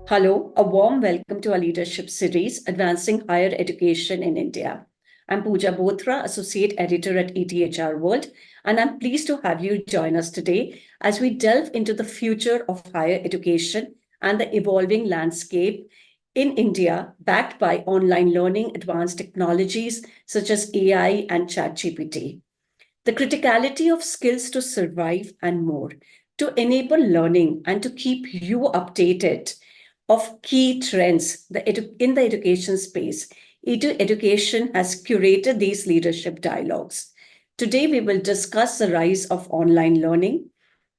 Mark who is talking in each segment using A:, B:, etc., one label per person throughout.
A: Hello, a warm welcome to our leadership series, Advancing Higher Education in India. I'm Puja Bothra, Associate Editor at ETHR World, and I'm pleased to have you join us today as we delve into the future of higher education and the evolving landscape in India, backed by online learning, advanced technologies such as AI and ChatGPT. The criticality of skills to survive and more, to enable learning and to keep you updated of key trends in the education space. ETEducation has curated these leadership dialogues. Today, we will discuss the rise of online learning,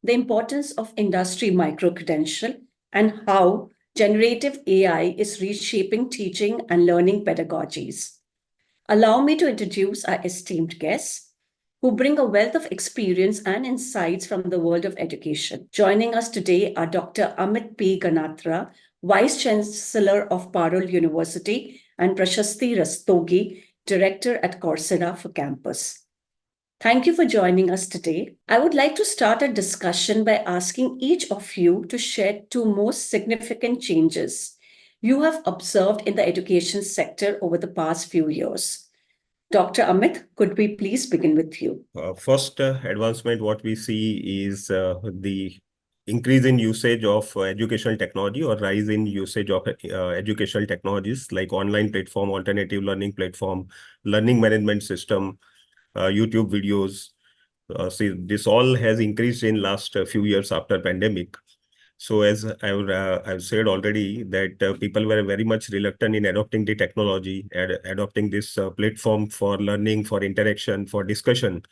A: the importance of industry micro-credential, and how generative AI is reshaping teaching and learning pedagogies. Allow me to introduce our esteemed guests who bring a wealth of experience and insights from the world of education. Joining us today are Dr. Amit P. Ganatra, Vice Chancellor of Parul University, and Prashasti Rastogi, Director at Coursera for Campus. Thank you for joining us today. I would like to start a discussion by asking each of you to share two most significant changes you have observed in the education sector over the past few years. Dr. Amit, could we please begin with you?
B: First advancement, what we see is the increase in usage of educational technology or rise in usage of educational technologies like online platform, alternative learning platform, learning management system, YouTube videos. See, this all has increased in last few years after pandemic. So as I've said already that people were very much reluctant in adopting the technology, adopting this platform for learning, for interaction, for discussion.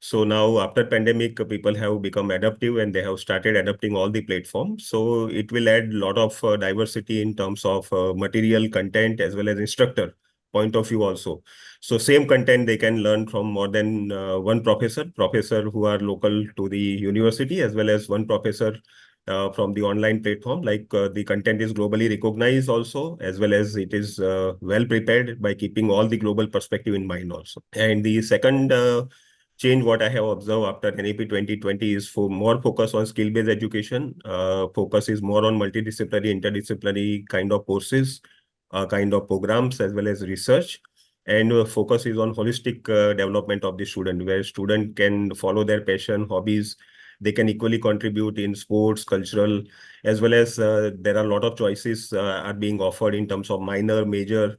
B: So now after pandemic, people have become adaptive and they have started adopting all the platforms. So it will add a lot of diversity in terms of material content as well as instructor point of view also. So same content they can learn from more than one professor who are local to the university as well as one professor from the online platform. Like the content is globally recognized also, as well as it is well prepared by keeping all the global perspective in mind also. And the second change what I have observed after NEP 2020 is for more focus on skill-based education. Focus is more on multidisciplinary, interdisciplinary kind of courses, kind of programs, as well as research. And focus is on holistic development of the student, where student can follow their passion, hobbies. They can equally contribute in sports, cultural, as well as there are a lot of choices are being offered in terms of minor, major,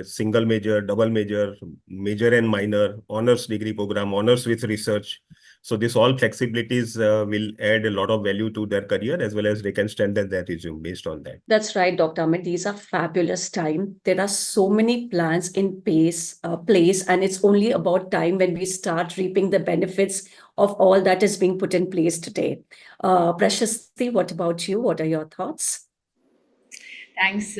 B: single major, double major, major and minor, honors degree program, honors with research. So this all flexibilities will add a lot of value to their career as well as they can strengthen their resume based on that.
A: That's right, Dr. Amit. These are fabulous time. There are so many plans in place, and it's only about time when we start reaping the benefits of all that is being put in place today. Prashasti, what about you? What are your thoughts?
C: Thanks,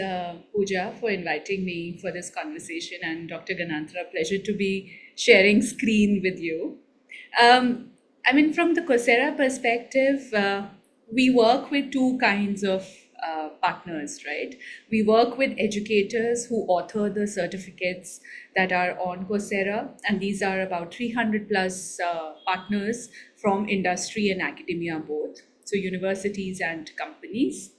C: Pooja, for inviting me for this conversation, and Dr. Ganatra, pleasure to be sharing screen with you. From the Coursera perspective, we work with two kinds of partners, right? We work with educators who author the certificates that are on Coursera, and these are about 300 plus partners from industry and academia both, so universities and companies.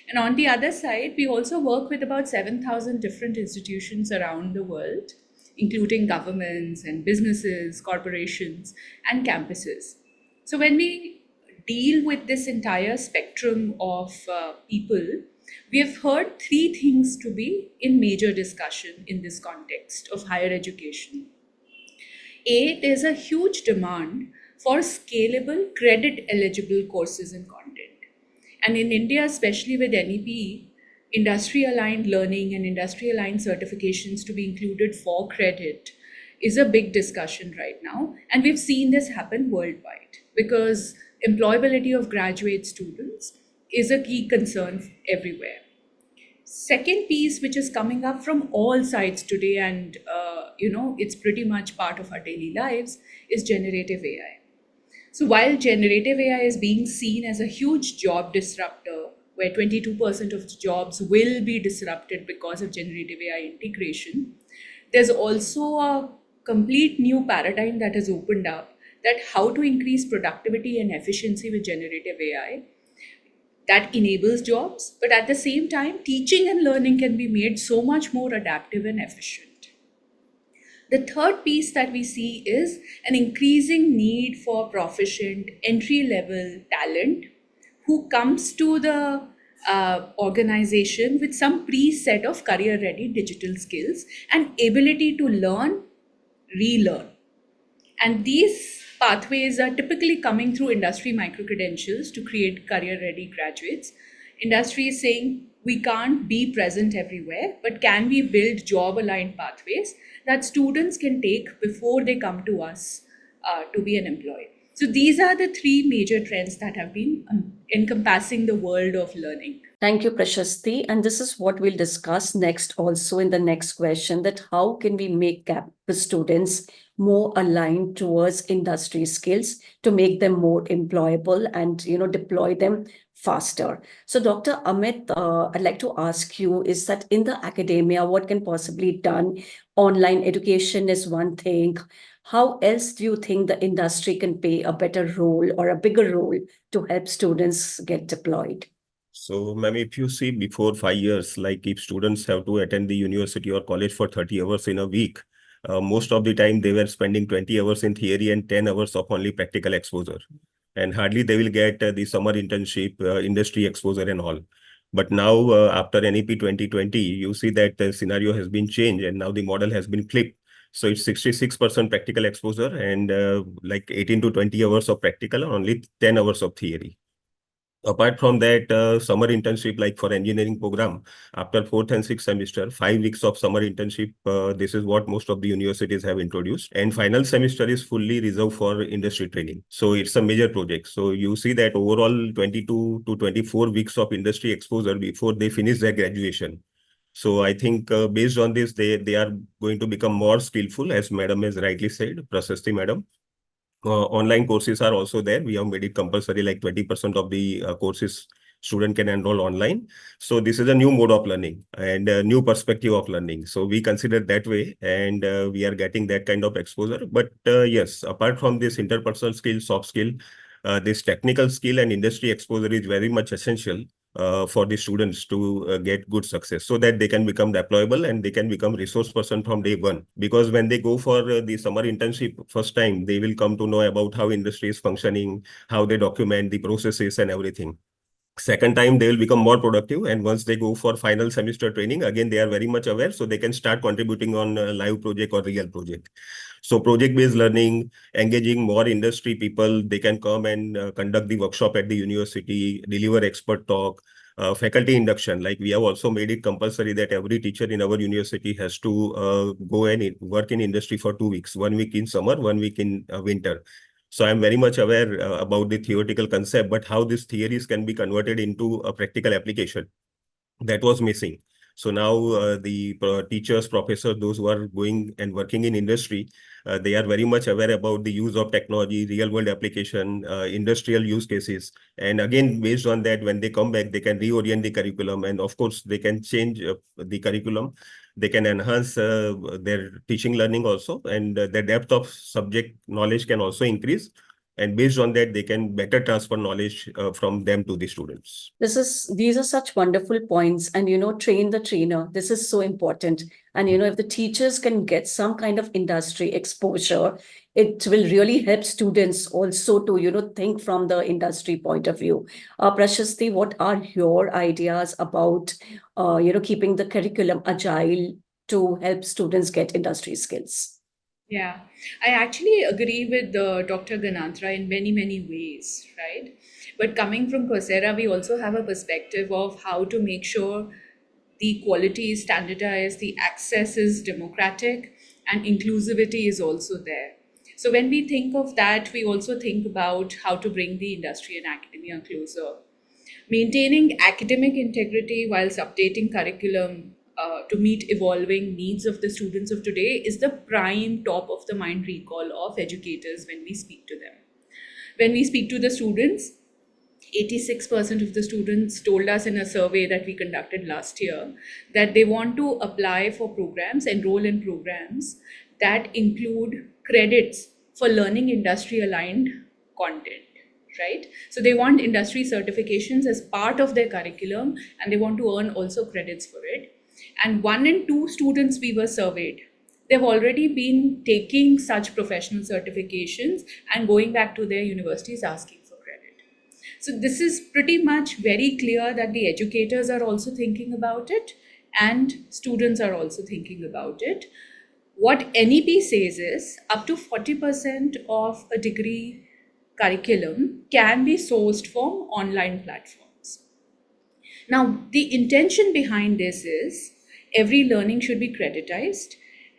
C: And on the other side, we also work with about 7,000 different institutions around the world, including governments and businesses, corporations, and campuses. So when we deal with this entire spectrum of people, we have heard three things to be in major discussion in this context of higher education. A, there's a huge demand for scalable, credit eligible courses and content. And in India, especially with NEP, industry aligned learning and industry aligned certifications to be included for credit is a big discussion right now. And we've seen this happen worldwide because employability of graduate students is a key concern everywhere. Second piece, which is coming up from all sides today, and it's pretty much part of our daily lives, is generative AI. So while generative AI is being seen as a huge job disruptor, where 22% of jobs will be disrupted because of generative AI integration, there's also a complete new paradigm that has opened up, that how to increase productivity and efficiency with generative AI that enables jobs, but at the same time, teaching and learning can be made so much more adaptive and efficient. The third piece that we see is an increasing need for proficient entry level talent who comes to the organization with some preset of career ready digital skills and ability to learn, relearn. And these pathways are typically coming through industry micro credentials to create career ready graduates. Industry is saying we can't be present everywhere, but can we build job aligned pathways that students can take before they come to us to be an employee? So these are the three major trends that have been encompassing the world of learning.
A: Thank you, Prashasti. And this is what we'll discuss next also in the next question, that how can we make campus students more aligned towards industry skills to make them more employable and, deploy them faster. So Dr. Amit, I'd like to ask you, is that in the academia, what can possibly be done? Online education is one thing. How else do you think the industry can play a better role or a bigger role to help students get deployed?
B: So, ma'am, if you see before 5 years, like if students have to attend the university or college for 30 hours in a week, most of the time they were spending 20 hours in theory and 10 hours of only practical exposure. And hardly they will get the summer internship, industry exposure and all. But now, after NEP 2020, you see that the scenario has been changed and now the model has been flipped. So it's 66% practical exposure and like 18 to 20 hours of practical and only 10 hours of theory. Apart from that, summer internship, like for engineering program, after 4th and 6th semester, 5 weeks of summer internship, this is what most of the universities have introduced. And final semester is fully reserved for industry training. So it's a major project. So you see that overall 22 to 24 weeks of industry exposure before they finish their graduation. So I think based on this, they are going to become more skillful, as madam has rightly said, Prashasti madam. Online courses are also there. We have made it compulsory, like 20% of the courses student can enroll online. So this is a new mode of learning and a new perspective of learning. So we consider that way and we are getting that kind of exposure. But yes, apart from this interpersonal skill, soft skill, this technical skill and industry exposure is very much essential for the students to get good success so that they can become deployable and they can become resource person from day one. Because when they go for the summer internship first time, they will come to know about how industry is functioning, how they document the processes and everything. Second time, they will become more productive. And once they go for final semester training, again, they are very much aware. So they can start contributing on a live project or real project. So project-based learning, engaging more industry people, they can come and conduct the workshop at the university, deliver expert talk, faculty induction. Like we have also made it compulsory that every teacher in our university has to go and work in industry for 2 weeks, 1 week in summer, 1 week in winter. So I'm very much aware about the theoretical concept, but how these theories can be converted into a practical application, that was missing. So now the teachers, professors, those who are going and working in industry, they are very much aware about the use of technology, real world application, industrial use cases. And again, based on that, when they come back, they can reorient the curriculum. And of course, they can change the curriculum. They can enhance their teaching learning also. And the depth of subject knowledge can also increase. And based on that, they can better transfer knowledge from them to the students.
A: These are such wonderful points. And, train the trainer. This is so important. And, if the teachers can get some kind of industry exposure, it will really help students also to, think from the industry point of view. Prashasti, what are your ideas about, keeping the curriculum agile to help students get industry skills?
C: Yeah, I actually agree with Dr. Ganatra in many, many ways, right? But coming from Coursera, we also have a perspective of how to make sure the quality is standardized, the access is democratic, and inclusivity is also there. So when we think of that, we also think about how to bring the industry and academia closer. Maintaining academic integrity whilst updating curriculum to meet evolving needs of the students of today is the prime top of the mind recall of educators when we speak to them. When we speak to the students, 86% of the students told us in a survey that we conducted last year that they want to apply for programs, enroll in programs that include credits for learning industry aligned content, right? So they want industry certifications as part of their curriculum, and they want to earn also credits for it. And 1 in 2 students we were surveyed, they've already been taking such professional certifications and going back to their universities asking for credit. So this is pretty much very clear that the educators are also thinking about it and students are also thinking about it. What NEP says is up to 40% of a degree curriculum can be sourced from online platforms. Now, the intention behind this is every learning should be creditized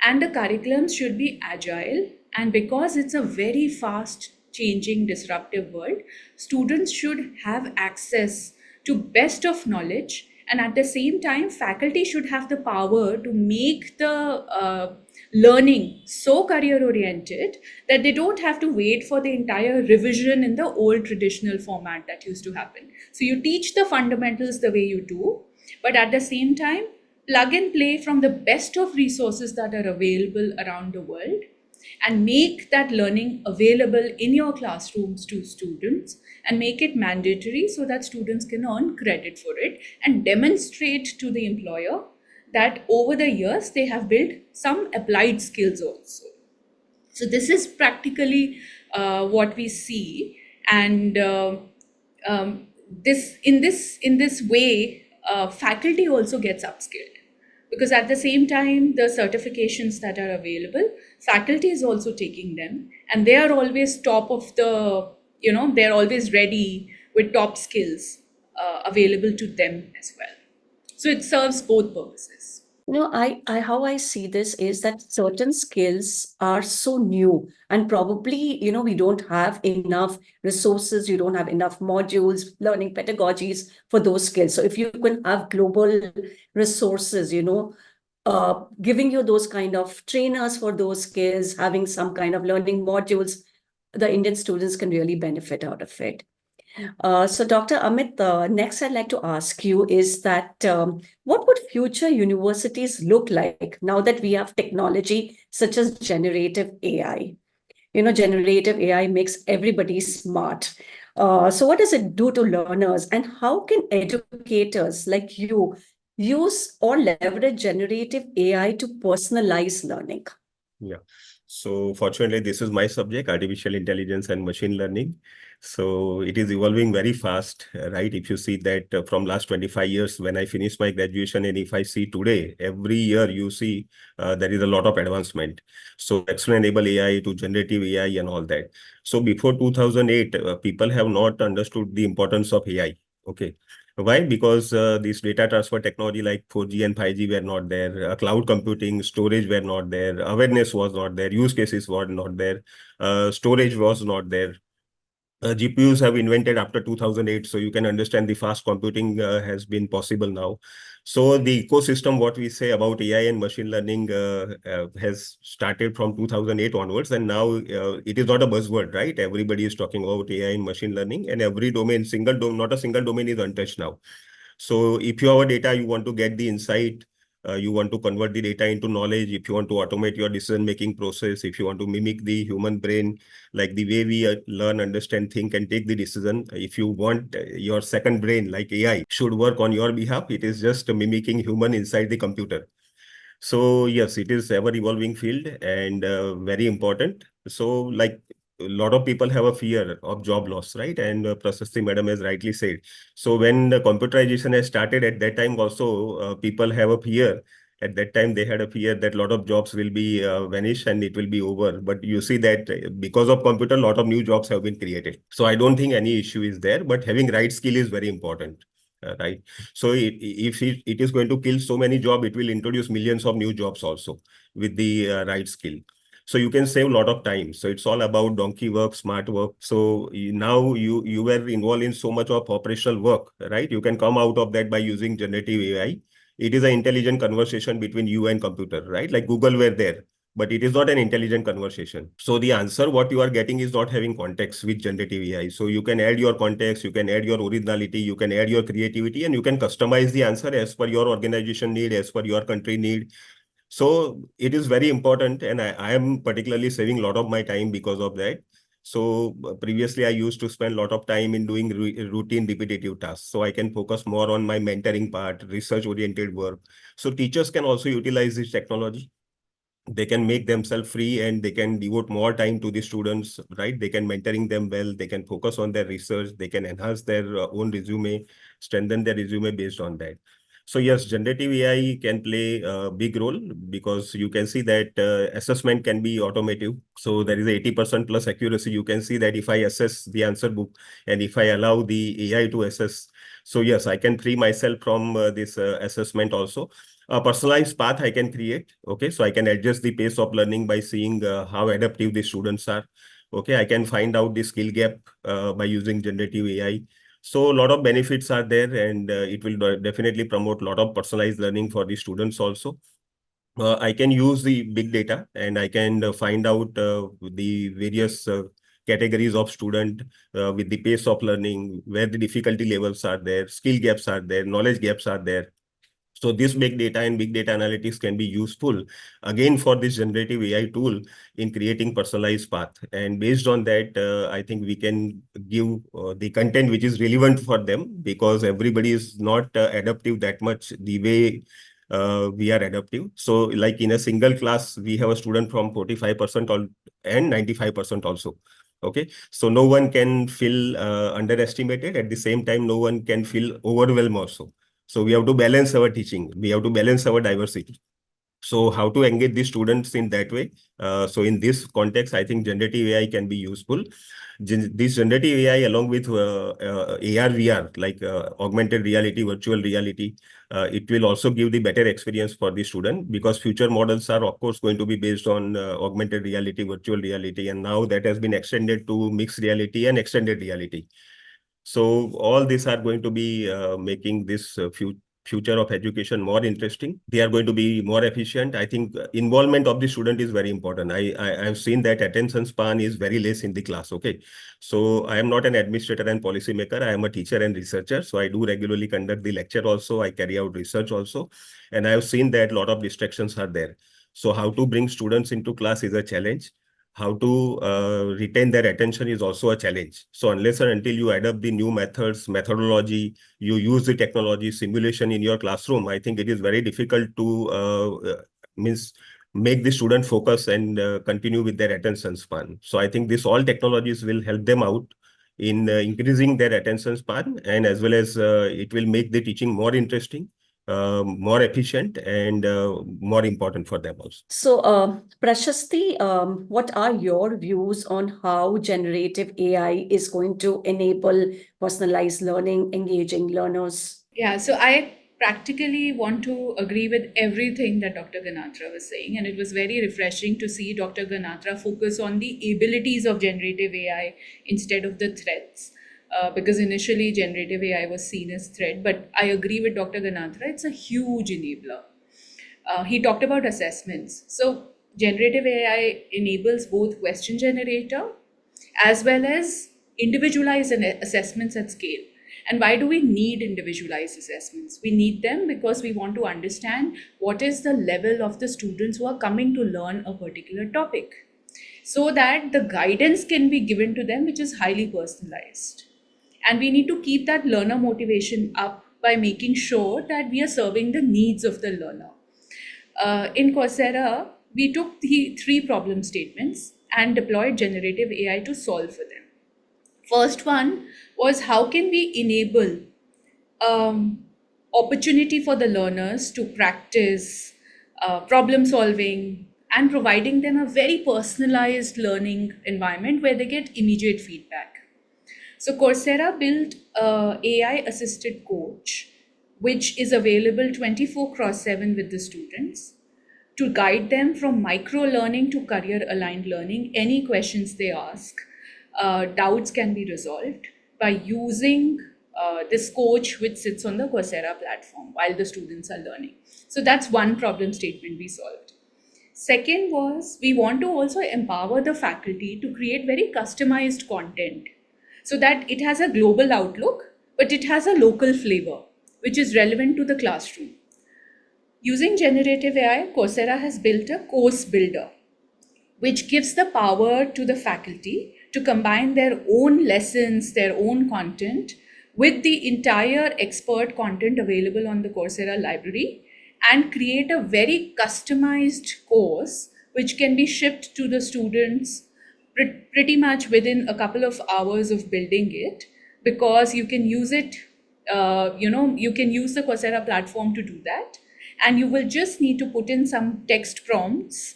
C: and the curriculums should be agile. And because it's a very fast changing, disruptive world, students should have access to best of knowledge. And at the same time, faculty should have the power to make the learning so career oriented that they don't have to wait for the entire revision in the old traditional format that used to happen. So you teach the fundamentals the way you do, but at the same time, plug and play from the best of resources that are available around the world and make that learning available in your classrooms to students and make it mandatory so that students can earn credit for it and demonstrate to the employer that over the years they have built some applied skills also. So this is practically what we see, and this in this way, faculty also gets upskilled, because at the same time the certifications that are available, faculty is also taking them, and they are always top of the, they're always ready with top skills available to them as well. So it serves both purposes.
A: I how I see this is that certain skills are so new, and probably, we don't have enough resources, you don't have enough modules, learning pedagogies for those skills. So if you can have global resources, giving you those kind of trainers for those skills, having some kind of learning modules, the Indian students can really benefit out of it. So Dr. Amit, next I'd like to ask you is that what would future universities look like now that we have technology such as generative AI? Generative AI makes everybody smart. So what does it do to learners, and how can educators like you use or leverage generative AI to personalize learning?
B: Yeah. So fortunately, this is my subject, artificial intelligence and machine learning. So it is evolving very fast, right? If you see that from last 25 years, when I finished my graduation, and if I see today, every year you see there is a lot of advancement. So explainable AI to generative AI and all that. So before 2008, people have not understood the importance of AI. Okay. Why? Because this data transfer technology like 4G and 5G were not there. Cloud computing, storage were not there. Awareness was not there. Use cases were not there. Storage was not there. GPUs have invented after 2008, so you can understand the fast computing has been possible now. So the ecosystem, what we say about AI and machine learning has started from 2008 onwards, and now it is not a buzzword, right? Everybody is talking about AI and machine learning, and every domain, not a single domain is untouched now. So if you have a data, you want to get the insight, you want to convert the data into knowledge, if you want to automate your decision-making process, if you want to mimic the human brain, like the way we learn, understand, think, and take the decision. If you want your second brain, like AI, should work on your behalf, it is just mimicking human inside the computer. So yes, it is ever evolving field and very important. So like a lot of people have a fear of job loss, right? And Prashasti madam has rightly said. So when the computerization has started at that time also, people have a fear. At that time, they had a fear that a lot of jobs will be vanish and it will be over. But you see that because of computer, a lot of new jobs have been created. So I don't think any issue is there, but having right skill is very important. Right. So if it is going to kill so many jobs, it will introduce millions of new jobs also with the right skill. So you can save a lot of time. So it's all about donkey work, smart work. So now you were involved in so much of operational work, right? You can come out of that by using generative AI. It is an intelligent conversation between you and computer, right? Like Google were there, but it is not an intelligent conversation. So the answer, what you are getting is not having context with generative AI. So you can add your context, you can add your originality, you can add your creativity, and you can customize the answer as per your organization need, as per your country need. So it is very important. And I am particularly saving a lot of my time because of that. So previously I used to spend a lot of time in doing routine repetitive tasks. So I can focus more on my mentoring part, research oriented work. So teachers can also utilize this technology. They can make themselves free and they can devote more time to the students, right? They can mentoring them well. They can focus on their research. They can enhance their own resume, strengthen their resume based on that. So yes, generative AI can play a big role because you can see that assessment can be automative. So there is 80% plus accuracy. You can see that if I assess the answer book and if I allow the AI to assess, so yes, I can free myself from this assessment also. A personalized path I can create. Okay, so I can adjust the pace of learning by seeing how adaptive the students are. Okay, I can find out the skill gap by using generative AI. So a lot of benefits are there, and it will definitely promote a lot of personalized learning for the students also. I can use the big data and I can find out the various categories of student with the pace of learning, where the difficulty levels are there, skill gaps are there, knowledge gaps are there. So this big data and big data analytics can be useful again for this generative AI tool in creating personalized path. And based on that, I think we can give the content which is relevant for them, because everybody is not adaptive that much the way we are adaptive. So like in a single class, we have a student from 45% and 95% also. Okay, so no one can feel underestimated. At the same time, no one can feel overwhelmed also. So we have to balance our teaching. We have to balance our diversity. So how to engage the students in that way? So in this context, I think generative AI can be useful. This generative AI along with AR, VR, like augmented reality, virtual reality, it will also give the better experience for the student, because future models are of course going to be based on augmented reality, virtual reality, and now that has been extended to mixed reality and extended reality. So all these are going to be making this future of education more interesting. They are going to be more efficient. I think involvement of the student is very important. I have seen that attention span is very less in the class. Okay, so I am not an administrator and policymaker. I am a teacher and researcher. So I do regularly conduct the lecture also. I carry out research also, and I have seen that a lot of distractions are there. So how to bring students into class is a challenge. How to retain their attention is also a challenge. So unless and until you adopt the new methods, methodology, you use the technology, simulation in your classroom, I think it is very difficult to means make the student focus and continue with their attention span. So I think this all technologies will help them out in increasing their attention span, and as well as it will make the teaching more interesting, more efficient, and more important for them also.
A: So, Prashasti, what are your views on how generative AI is going to enable personalized learning, engaging learners?
C: Yeah, so I practically want to agree with everything that Dr. Ganatra was saying, and it was very refreshing to see Dr. Ganatra focus on the abilities of generative AI instead of the threats. Because initially generative AI was seen as threat, but I agree with Dr. Ganatra, it's a huge enabler. He talked about assessments. So generative AI enables both question generator as well as individualized assessments at scale. And why do we need individualized assessments? We need them because we want to understand what is the level of the students who are coming to learn a particular topic, so that the guidance can be given to them, which is highly personalized. And we need to keep that learner motivation up by making sure that we are serving the needs of the learner. In Coursera, we took the 3 problem statements and deployed generative AI to solve for them. First one was, how can we enable opportunity for the learners to practice problem solving and providing them a very personalized learning environment where they get immediate feedback. So Coursera built a AI assisted coach, which is available 24/7 with the students to guide them from micro learning to career aligned learning. Any questions they ask, doubts can be resolved by using this coach which sits on the Coursera platform while the students are learning. So that's one problem statement we solved. Second was, we want to also empower the faculty to create very customized content so that it has a global outlook, but it has a local flavor, which is relevant to the classroom. Using generative AI, Coursera has built a course builder, which gives the power to the faculty to combine their own lessons, their own content with the entire expert content available on the Coursera library and create a very customized course which can be shipped to the students pretty much within a couple of hours of building it, because you can use it, you can use the Coursera platform to do that, and you will just need to put in some text prompts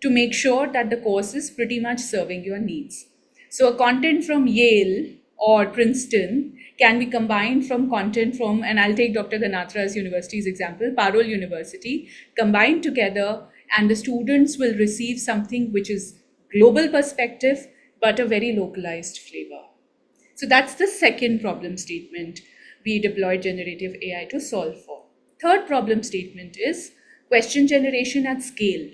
C: to make sure that the course is pretty much serving your needs. So a content from Yale or Princeton can be combined from content from, and I'll take Dr. Ganatra's university's example, Parul University, combined together, and the students will receive something which is global perspective, but a very localized flavor. So that's the second problem statement we deployed generative AI to solve for. Third problem statement is question generation at scale.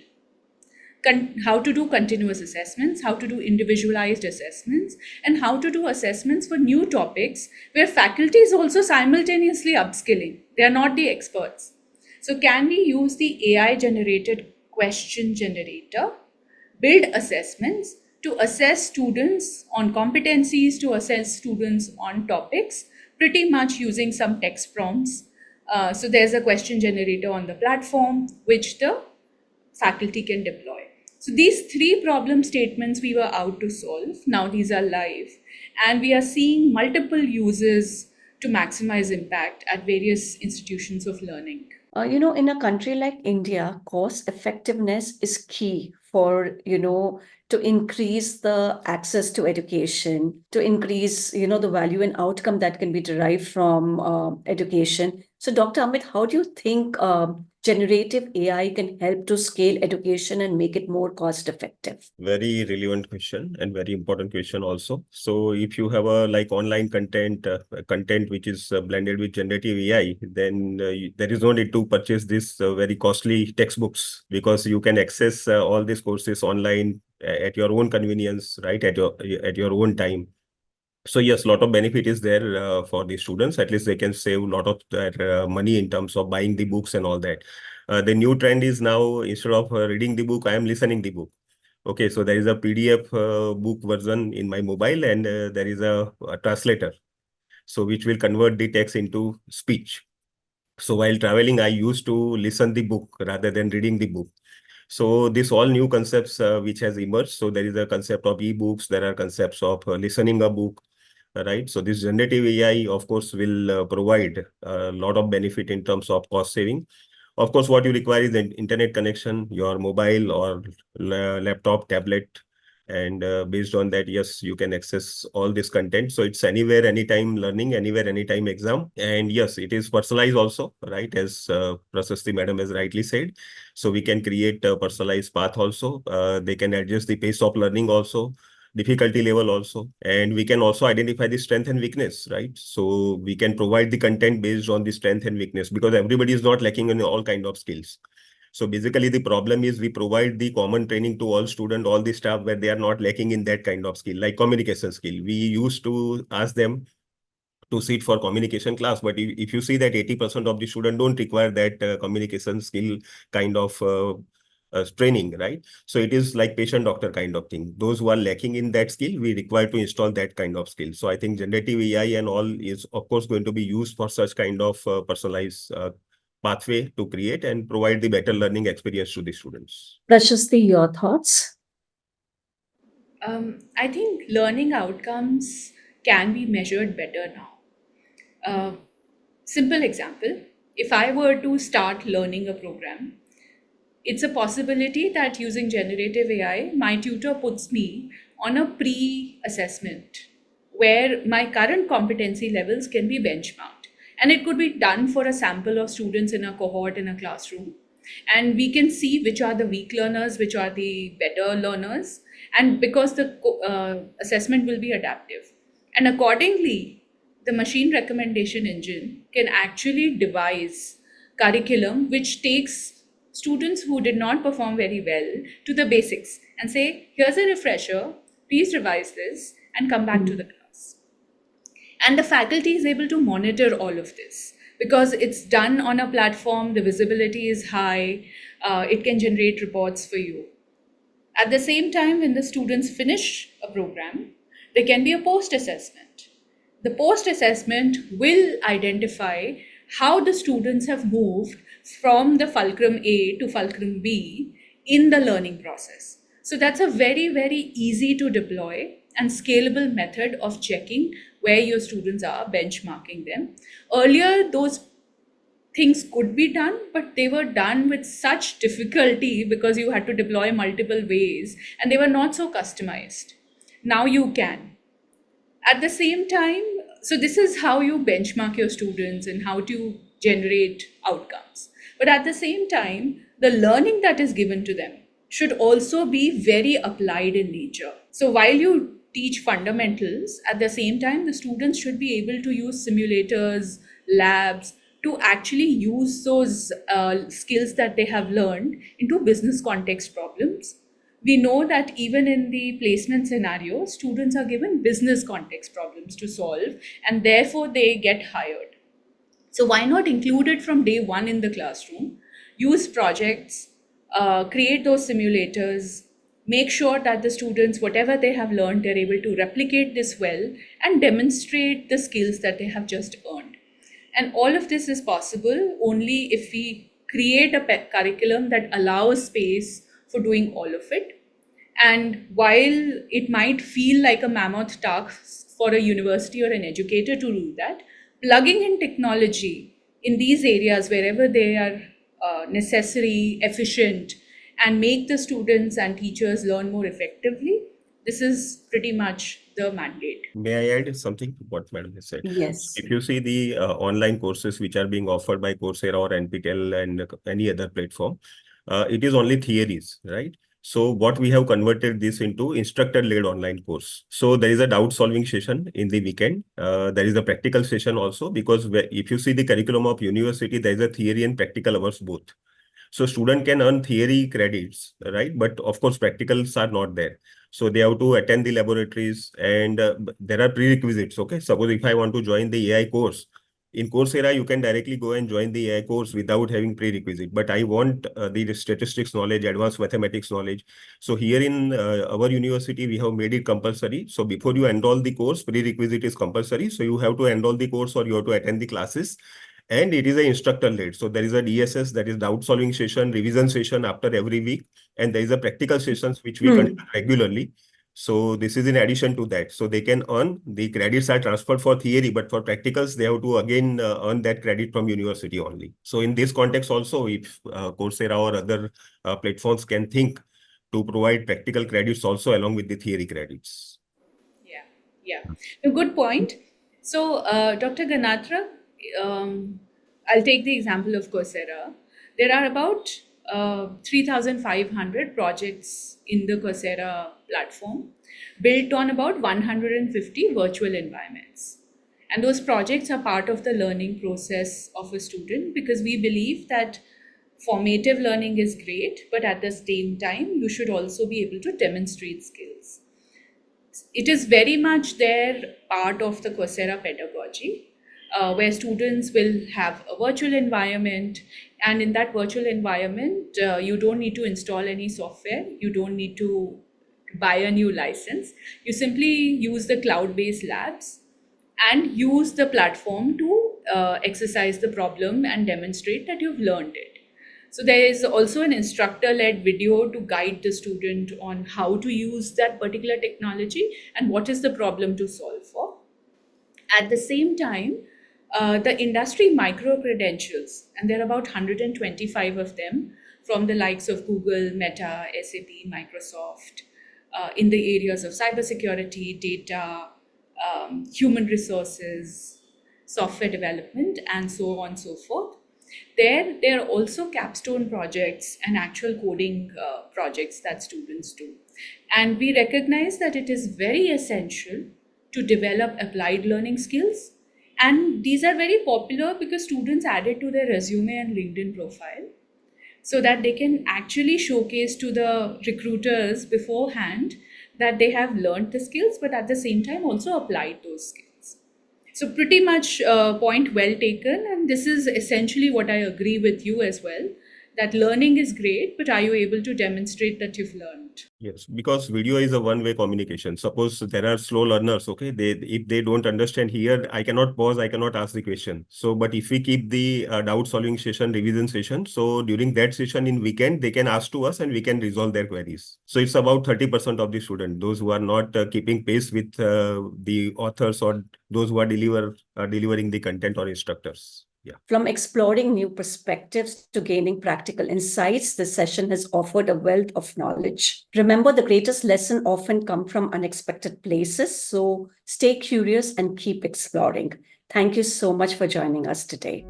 C: How to do continuous assessments, how to do individualized assessments, and how to do assessments for new topics where faculty is also simultaneously upskilling. They are not the experts. So can we use the AI generated question generator, build assessments to assess students on competencies, to assess students on topics, pretty much using some text prompts. So there's a question generator on the platform which the faculty can deploy. So these three problem statements we were out to solve. Now these are live, and we are seeing multiple uses to maximize impact at various institutions of learning.
A: In a country like India, cost effectiveness is key for, to increase the access to education, to increase, the value and outcome that can be derived from education. So, Dr. Amit, how do you think generative AI can help to scale education and make it more cost effective?
B: Very relevant question and very important question also. So if you have a online content, content which is blended with generative AI, then there is no need to purchase this very costly textbooks, because you can access all these courses online at your own convenience, right? At your own time. So yes, a lot of benefit is there for the students. At least they can save a lot of their money in terms of buying the books and all that. The new trend is now, instead of reading the book, I am listening the book. Okay, so there is a PDF book version in my mobile, and there is a translator, so which will convert the text into speech. So while traveling, I used to listen the book rather than reading the book. So this all new concepts which has emerged. So there is a concept of e-books, there are concepts of listening a book, right? So this generative AI, of course, will provide a lot of benefit in terms of cost saving. Of course, what you require is an internet connection, your mobile or laptop, tablet, and based on that, yes, you can access all this content. So it's anywhere, anytime learning, anywhere, anytime exam. And yes, it is personalized also, right? As Prashasti madam has rightly said. So we can create a personalized path also. They can adjust the pace of learning also, difficulty level also, and we can also identify the strength and weakness, right? So we can provide the content based on the strength and weakness, because everybody is not lacking in all kind of skills. So basically the problem is we provide the common training to all students, all the staff, where they are not lacking in that kind of skill, like communication skill. We used to ask them to sit for communication class, but if you see that 80% of the students don't require that communication skill kind of training, right? So it is like patient doctor kind of thing. Those who are lacking in that skill, we require to install that kind of skill. So I think generative AI and all is of course going to be used for such kind of personalized pathway to create and provide the better learning experience to the students.
A: Prashasti, your thoughts?
C: I think learning outcomes can be measured better now. Simple example, if I were to start learning a program, it's a possibility that using generative AI, my tutor puts me on a pre-assessment where my current competency levels can be benchmarked. And it could be done for a sample of students in a cohort in a classroom. And we can see which are the weak learners, which are the better learners. And because the assessment will be adaptive. And accordingly, the machine recommendation engine can actually devise curriculum which takes students who did not perform very well to the basics and say, here's a refresher, please revise this and come back to the class. And the faculty is able to monitor all of this because it's done on a platform, the visibility is high, it can generate reports for you. At the same time, when the students finish a program, there can be a post-assessment. The post-assessment will identify how the students have moved from the fulcrum A to fulcrum B in the learning process. So that's a very, very easy to deploy and scalable method of checking where your students are, benchmarking them. Earlier, those things could be done, but they were done with such difficulty because you had to deploy multiple ways and they were not so customized. Now you can. At the same time, so this is how you benchmark your students and how to generate outcomes. But at the same time, the learning that is given to them should also be very applied in nature. So while you teach fundamentals, at the same time, the students should be able to use simulators, labs, to actually use those skills that they have learned into business context problems. We know that even in the placement scenario, students are given business context problems to solve, and therefore they get hired. So why not include it from day one in the classroom? Use projects, create those simulators, make sure that the students, whatever they have learned, they're able to replicate this well and demonstrate the skills that they have just earned. And all of this is possible only if we create a curriculum that allows space for doing all of it. And while it might feel like a mammoth task for a university or an educator to do that, plugging in technology in these areas wherever they are necessary, efficient, and make the students and teachers learn more effectively, this is pretty much the mandate.
B: May I add something to what Madam has said?
A: Yes.
B: If you see the online courses which are being offered by Coursera or NPTEL and any other platform, it is only theories, right? So what we have converted this into instructor-led online course. So there is a doubt solving session in the weekend. There is a practical session also, because if you see the curriculum of university, there is a theory and practical hours both. So student can earn theory credits, right? But of course, practicals are not there. So they have to attend the laboratories, and there are prerequisites. Okay, suppose if I want to join the AI course, in Coursera, you can directly go and join the AI course without having prerequisite. But I want the statistics knowledge, advanced mathematics knowledge. So here in our university, we have made it compulsory. So before you enroll the course, prerequisite is compulsory. So you have to enroll the course or you have to attend the classes. And it is an instructor-led. So there is a DSS, that is doubt solving session, revision session after every week. And there is a practical sessions which we conduct regularly. So this is in addition to that. So they can earn, the credits are transferred for theory, but for practicals, they have to again earn that credit from university only. So in this context also, if Coursera or other platforms can think to provide practical credits also along with the theory credits.
C: Yeah. A good point. So, Dr. Ganatra, I'll take the example of Coursera. There are about 3,500 projects in the Coursera platform, built on about 150 virtual environments. And those projects are part of the learning process of a student, because we believe that formative learning is great, but at the same time, you should also be able to demonstrate skills. It is very much their part of the Coursera pedagogy, where students will have a virtual environment, and in that virtual environment, you don't need to install any software, you don't need to buy a new license. You simply use the cloud-based labs and use the platform to exercise the problem and demonstrate that you've learned it. So there is also an instructor-led video to guide the student on how to use that particular technology and what is the problem to solve for. At the same time, the industry micro-credentials, and there are about 125 of them from the likes of Google, Meta, SAP, Microsoft, in the areas of cybersecurity, data, human resources, software development, and so on and so forth. There are also capstone projects and actual coding projects that students do. And we recognize that it is very essential to develop applied learning skills. And these are very popular because students add it to their resume and LinkedIn profile, so that they can actually showcase to the recruiters beforehand that they have learned the skills, but at the same time also applied those skills. So pretty much point well taken. And this is essentially what I agree with you as well,
B: Yes.
C: learning is great, but are you able to demonstrate that you've learned?
B: Yes, because video is a one-way communication. Suppose there are slow learners, okay, if they don't understand here, I cannot pause, I cannot ask the question. So, but if we keep the doubt solving session, revision session, so during that session in weekend, they can ask to us and we can resolve their queries. So it's about 30% of the student, those who are not keeping pace with the authors or those who are delivering the content or instructors. Yeah.
A: From exploring new perspectives to gaining practical insights, this session has offered a wealth of knowledge. Remember, the greatest lesson often come from unexpected places, so stay curious and keep exploring. Thank you so much for joining us today.